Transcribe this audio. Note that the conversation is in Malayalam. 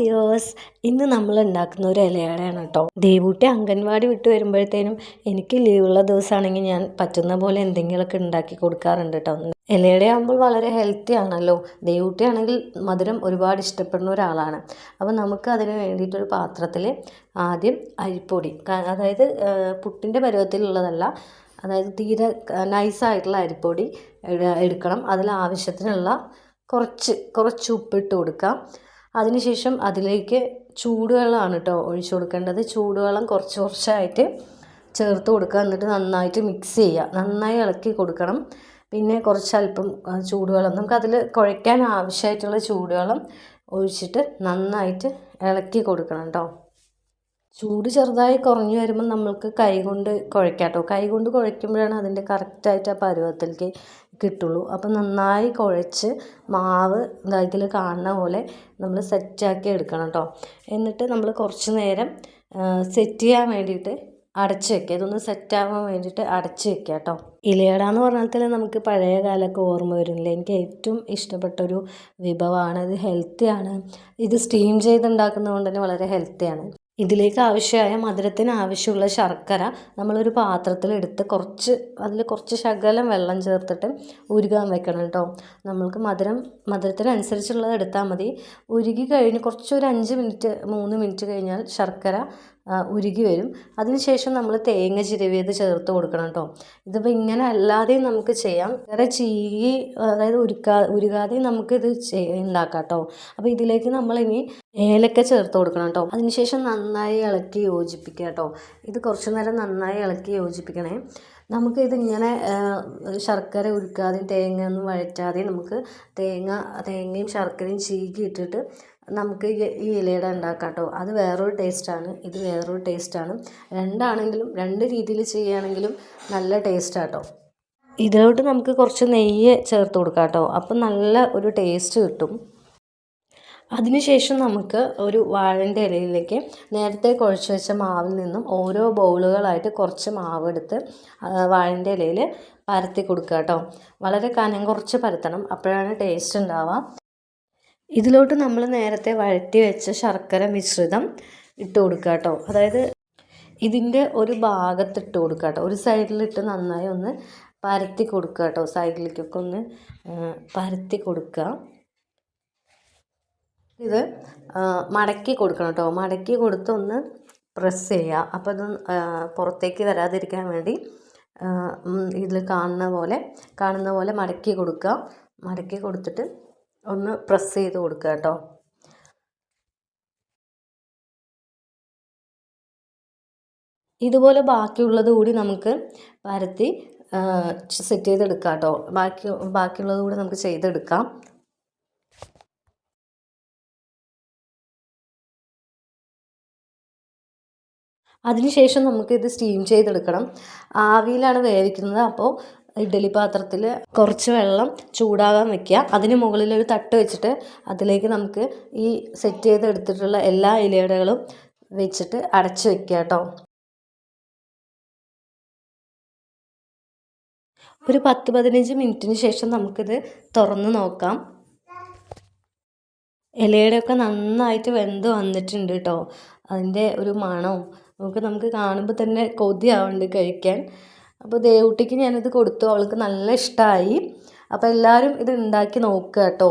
ഡിയേഴ്സ്, ഇന്ന് നമ്മൾ ഉണ്ടാക്കുന്ന ഒരു ഇലയടയാണ് കേട്ടോ. ദേവൂട്ടി അംഗൻവാടി വിട്ട് വരുമ്പോഴത്തേനും എനിക്ക് ലീവുള്ള ദിവസമാണെങ്കിൽ ഞാൻ പറ്റുന്ന പോലെ എന്തെങ്കിലുമൊക്കെ ഉണ്ടാക്കി കൊടുക്കാറുണ്ട് കേട്ടോ. ഇലയട ആകുമ്പോൾ വളരെ ഹെൽത്തി ആണല്ലോ. ദേവൂട്ടി ആണെങ്കിൽ മധുരം ഒരുപാട് ഇഷ്ടപ്പെടുന്ന ഒരാളാണ്. അപ്പോൾ നമുക്ക് അതിന് വേണ്ടിയിട്ടൊരു പാത്രത്തിൽ ആദ്യം അരിപ്പൊടി, അതായത് പുട്ടിൻ്റെ പരുവത്തിലുള്ളതല്ല, അതായത് തീരെ നൈസായിട്ടുള്ള അരിപ്പൊടി എടുക്കണം. അതിൽ ആവശ്യത്തിനുള്ള കുറച്ച് ഉപ്പിട്ട് കൊടുക്കാം. അതിനുശേഷം അതിലേക്ക് ചൂടുവെള്ളമാണ് കേട്ടോ ഒഴിച്ചു കൊടുക്കേണ്ടത്. ചൂടുവെള്ളം കുറച്ചായിട്ട് ചേർത്ത് കൊടുക്കുക. എന്നിട്ട് നന്നായിട്ട് മിക്സ് ചെയ്യുക. നന്നായി ഇളക്കി കൊടുക്കണം. പിന്നെ അല്പം ചൂടുവെള്ളം, നമുക്കതിൽ കുഴയ്ക്കാൻ ആവശ്യമായിട്ടുള്ള ചൂടുവെള്ളം ഒഴിച്ചിട്ട് നന്നായിട്ട് ഇളക്കി കൊടുക്കണം കേട്ടോ. ചൂട് ചെറുതായി കുറഞ്ഞു വരുമ്പോൾ നമ്മൾക്ക് കൈകൊണ്ട് കുഴയ്ക്കാം കേട്ടോ. കൈകൊണ്ട് കുഴയ്ക്കുമ്പോഴാണ് അതിൻ്റെ കറക്റ്റായിട്ട് ആ പരുവത്തിലേക്ക് കിട്ടുള്ളൂ. അപ്പം നന്നായി കുഴച്ച് മാവ് ഇതിൽ കാണുന്ന പോലെ നമ്മൾ സെറ്റാക്കി എടുക്കണം കേട്ടോ. എന്നിട്ട് നമ്മൾ കുറച്ച് നേരം സെറ്റ് ചെയ്യാൻ വേണ്ടിയിട്ട് അടച്ച് വെക്കുക. ഇതൊന്ന് സെറ്റാവാൻ വേണ്ടിയിട്ട് അടച്ച് വെക്കുക കേട്ടോ. ഇലയട എന്ന് പറഞ്ഞാൽ തന്നെ നമുക്ക് പഴയ കാലമൊക്കെ ഓർമ്മ വരുന്നില്ല. എനിക്ക് ഏറ്റവും ഇഷ്ടപ്പെട്ടൊരു വിഭവമാണ്. ഇത് ഹെൽത്തിയാണ്. ഇത് സ്റ്റീം ചെയ്തുണ്ടാക്കുന്നത് കൊണ്ട് തന്നെ വളരെ ഹെൽത്തിയാണ്. ഇതിലേക്ക് ആവശ്യമായ മധുരത്തിന് ആവശ്യമുള്ള ശർക്കര നമ്മളൊരു പാത്രത്തിലെടുത്ത് അതിൽ കുറച്ച് ശകലം വെള്ളം ചേർത്തിട്ട് ഉരുകാൻ വെക്കണം കേട്ടോ. നമ്മൾക്ക് മധുരത്തിനനുസരിച്ചുള്ളത് എടുത്താൽ മതി. ഉരുകി കഴിഞ്ഞ് ഒരു 3 മിനിറ്റ് കഴിഞ്ഞാൽ ശർക്കര ഉരുകി വരും. അതിനുശേഷം നമ്മൾ തേങ്ങ ചിരവിയത് ചേർത്ത് കൊടുക്കണം കേട്ടോ. ഇതിപ്പോൾ ഇങ്ങനെ അല്ലാതെയും നമുക്ക് ചെയ്യാം. വേറെ അതായത് ഉരുകാതെയും നമുക്കിത് ഉണ്ടാക്കാം കേട്ടോ. അപ്പോൾ ഇതിലേക്ക് നമ്മളിനി ഏലക്ക ചേർത്ത് കൊടുക്കണം കേട്ടോ. അതിനുശേഷം നന്നായി ഇളക്കി യോജിപ്പിക്കുക കേട്ടോ. ഇത് കുറച്ച് നേരം നന്നായി ഇളക്കി യോജിപ്പിക്കണേ. നമുക്ക് ഇതിങ്ങനെ ശർക്കര ഉരുക്കാതെയും തേങ്ങ ഒന്നും വഴറ്റാതെയും നമുക്ക് തേങ്ങയും ശർക്കരയും ചീകി ഇട്ടിട്ട് നമുക്ക് ഈ ഇലയട ഉണ്ടാക്കാം കേട്ടോ. അത് വേറൊരു ടേസ്റ്റാണ്, ഇത് വേറൊരു ടേസ്റ്റാണ്. രണ്ട് രീതിയിൽ ചെയ്യുകയാണെങ്കിലും നല്ല ടേസ്റ്റാണ് കേട്ടോ. ഇതിലോട്ട് നമുക്ക് കുറച്ച് നെയ്യ് ചേർത്ത് കൊടുക്കാം കേട്ടോ. അപ്പം നല്ല ഒരു ടേസ്റ്റ് കിട്ടും. അതിനുശേഷം നമുക്ക് ഒരു വാഴൻ്റെ ഇലയിലേക്ക് നേരത്തെ കുഴച്ച് വെച്ച മാവിൽ നിന്നും ഓരോ ബൗളുകളായിട്ട് കുറച്ച് മാവ് എടുത്ത് വാഴൻ്റെ ഇലയിൽ പരത്തി കൊടുക്കുക കേട്ടോ. വളരെ കനം കുറച്ച് പരത്തണം, അപ്പോഴാണ് ടേസ്റ്റ് ഉണ്ടാവുക. ഇതിലോട്ട് നമ്മൾ നേരത്തെ വഴറ്റി വെച്ച ശർക്കര മിശ്രിതം ഇട്ട് കൊടുക്കുക കേട്ടോ. അതായത് ഇതിൻ്റെ ഒരു ഭാഗത്തിട്ട് കൊടുക്കുക കേട്ടോ. ഒരു സൈഡിലിട്ട് നന്നായി ഒന്ന് പരത്തി കൊടുക്കുക കേട്ടോ. സൈഡിലേക്കൊക്കെ ഒന്ന് പരത്തി കൊടുക്കുക. ഇത് മടക്കി കൊടുക്കണം കേട്ടോ. മടക്കി കൊടുത്ത് ഒന്ന് പ്രസ് ചെയ്യുക. അപ്പോൾ ഇത് പുറത്തേക്ക് വരാതിരിക്കാൻ വേണ്ടി ഇതിൽ കാണുന്ന പോലെ മടക്കി കൊടുക്കുക. മടക്കി കൊടുത്തിട്ട് ഒന്ന് പ്രസ് ചെയ്ത് കൊടുക്കുക കേട്ടോ. ഇതുപോലെ ബാക്കിയുള്ളത് കൂടി നമുക്ക് പരത്തി സെറ്റ് ചെയ്തെടുക്കാം കേട്ടോ. ബാക്കിയുള്ളത് കൂടി നമുക്ക് ചെയ്തെടുക്കാം. അതിനുശേഷം നമുക്കിത് സ്റ്റീം ചെയ്തെടുക്കണം. ആവിയിലാണ് വേവിക്കുന്നത്. അപ്പോൾ ഇഡ്ഡലി പാത്രത്തിൽ കുറച്ച് വെള്ളം ചൂടാകാൻ വെക്കുക. അതിന് മുകളിൽ ഒരു തട്ട് വെച്ചിട്ട് അതിലേക്ക് നമുക്ക് ഈ സെറ്റ് ചെയ്തെടുത്തിട്ടുള്ള എല്ലാ ഇലയടകളും വെച്ചിട്ട് അടച്ച് വെക്കുക കേട്ടോ. ഒരു 10-15 മിനിറ്റിന് ശേഷം നമുക്കിത് തുറന്ന് നോക്കാം. ഇലയുടെയൊക്കെ നന്നായിട്ട് വെന്ത് വന്നിട്ടുണ്ട് കേട്ടോ. അതിൻ്റെ ഒരു മണവും നമുക്ക് കാണുമ്പോൾ തന്നെ കൊതിയാവുന്നുണ്ട് കഴിക്കാൻ. അപ്പോൾ ദേവൂട്ടിക്ക് ഞാനിത് കൊടുത്തു. അവൾക്ക് നല്ല ഇഷ്ടമായി. അപ്പോൾ എല്ലാവരും ഇത് ഉണ്ടാക്കി നോക്കുക കേട്ടോ.